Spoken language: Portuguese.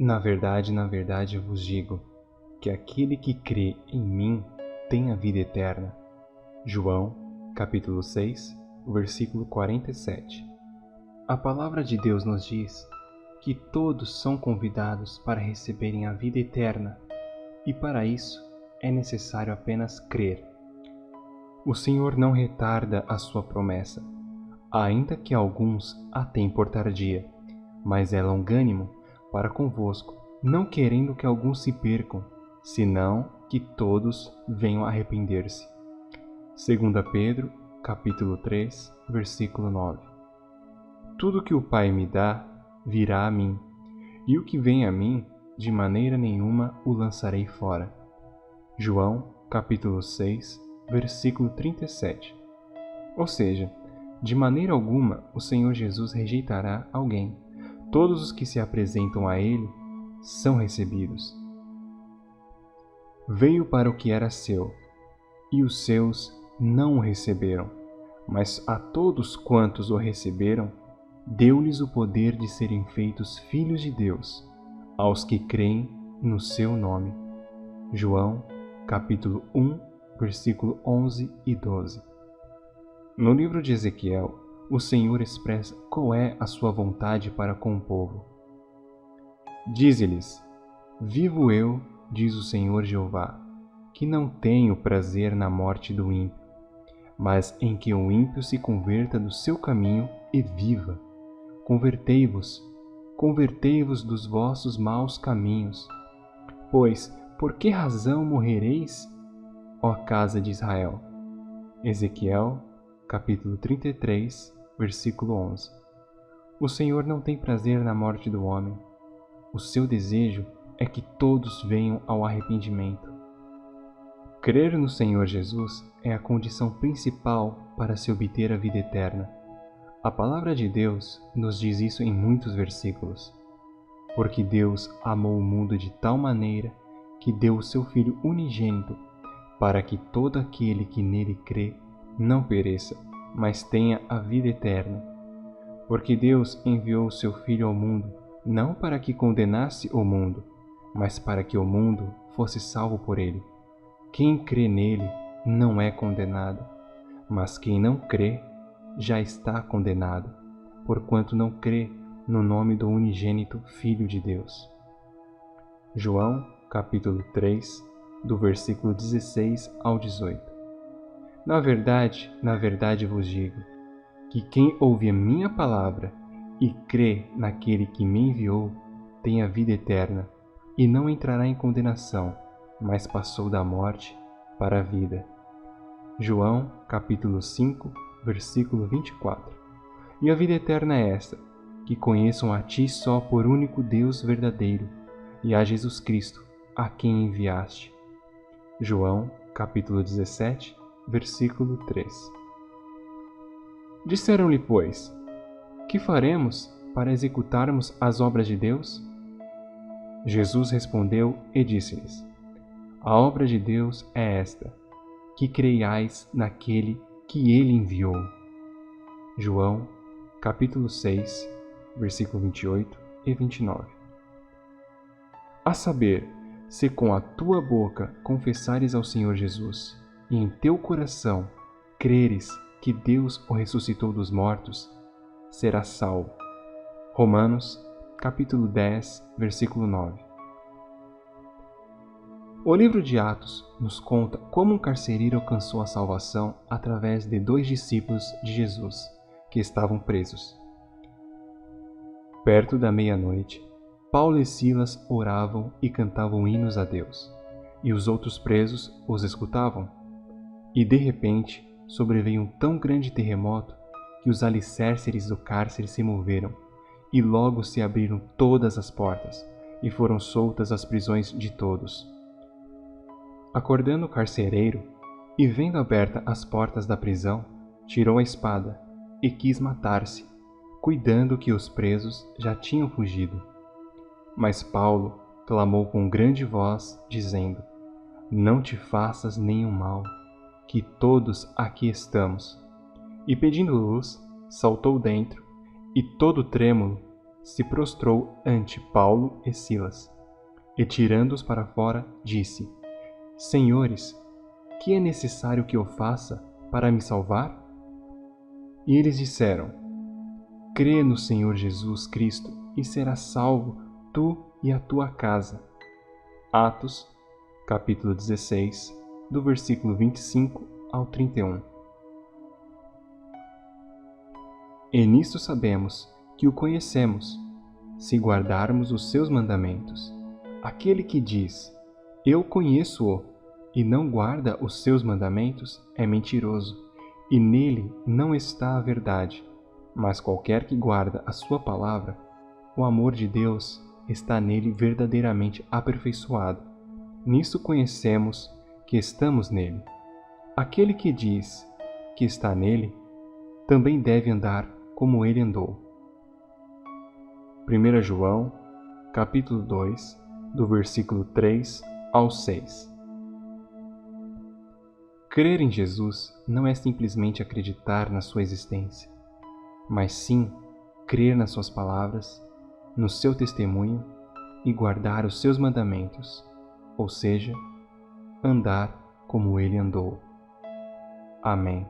Na verdade eu vos digo que aquele que crê em mim tem a vida eterna. João, capítulo 6, versículo 47. A palavra de Deus nos diz que todos são convidados para receberem a vida eterna, e para isso é necessário apenas crer. O Senhor não retarda a sua promessa, ainda que alguns a tenham por tardia, mas é longânimo para convosco, não querendo que alguns se percam, senão que todos venham a arrepender-se. 2 Pedro, capítulo 3, versículo 9. Tudo que o Pai me dá virá a mim, e o que vem a mim, de maneira nenhuma o lançarei fora. João, capítulo 6, versículo 37. Ou seja, de maneira alguma o Senhor Jesus rejeitará alguém. Todos os que se apresentam a Ele são recebidos. Veio para o que era seu, e os seus não o receberam, mas a todos quantos o receberam, deu-lhes o poder de serem feitos filhos de Deus, aos que creem no seu nome. João, capítulo 1, versículo 11 e 12. No livro de Ezequiel, o Senhor expressa qual é a sua vontade para com o povo. Dize-lhes: Vivo eu, diz o Senhor Jeová, que não tenho prazer na morte do ímpio, mas em que o ímpio se converta do seu caminho e viva. Convertei-vos dos vossos maus caminhos. Pois, por que razão morrereis, ó casa de Israel? Ezequiel, capítulo 33, versículo 11. O Senhor não tem prazer na morte do homem. O seu desejo é que todos venham ao arrependimento. Crer no Senhor Jesus é a condição principal para se obter a vida eterna. A palavra de Deus nos diz isso em muitos versículos. Porque Deus amou o mundo de tal maneira que deu o seu Filho unigênito, para que todo aquele que nele crê não pereça, mas tenha a vida eterna. Porque Deus enviou o seu Filho ao mundo, não para que condenasse o mundo, mas para que o mundo fosse salvo por ele. Quem crê nele não é condenado, mas quem não crê já está condenado, porquanto não crê no nome do unigênito Filho de Deus. João, capítulo 3, do versículo 16 ao 18. Na verdade vos digo, que quem ouve a minha palavra e crê naquele que me enviou, tem a vida eterna, e não entrará em condenação, mas passou da morte para a vida. João, capítulo 5, versículo 24. E a vida eterna é esta, que conheçam a ti só por único Deus verdadeiro, e a Jesus Cristo, a quem enviaste. João, capítulo 17, versículo 3. Disseram-lhe, pois: Que faremos para executarmos as obras de Deus? Jesus respondeu e disse-lhes: A obra de Deus é esta, que creiais naquele que ele enviou. João, capítulo 6, versículo 28 e 29. A saber, se com a tua boca confessares ao Senhor Jesus, e em teu coração creres que Deus o ressuscitou dos mortos, serás salvo. Romanos, capítulo 10, versículo 9. O livro de Atos nos conta como um carcereiro alcançou a salvação através de 2 discípulos de Jesus, que estavam presos. Perto da meia-noite, Paulo e Silas oravam e cantavam hinos a Deus, e os outros presos os escutavam. E de repente sobreveio um tão grande terremoto que os alicerces do cárcere se moveram, e logo se abriram todas as portas, e foram soltas as prisões de todos. Acordando o carcereiro, e vendo abertas as portas da prisão, tirou a espada e quis matar-se, cuidando que os presos já tinham fugido. Mas Paulo clamou com grande voz, dizendo: Não te faças nenhum mal, que todos aqui estamos. E pedindo luz, saltou dentro, e todo trêmulo se prostrou ante Paulo e Silas, e tirando-os para fora, disse: Senhores, que é necessário que eu faça para me salvar? E eles disseram: Crê no Senhor Jesus Cristo e serás salvo, tu e a tua casa. Atos, capítulo 16, do versículo 25 ao 31. E nisto sabemos que o conhecemos, se guardarmos os seus mandamentos. Aquele que diz, eu conheço-o, e não guarda os seus mandamentos, é mentiroso, e nele não está a verdade. Mas qualquer que guarda a sua palavra, o amor de Deus está nele verdadeiramente aperfeiçoado. Nisso conhecemos que estamos nele. Aquele que diz que está nele, também deve andar como ele andou. 1 João, capítulo 2, do versículo 3 ao 6. Crer em Jesus não é simplesmente acreditar na sua existência, mas sim crer nas suas palavras, no seu testemunho e guardar os seus mandamentos, ou seja, andar como ele andou. Amém.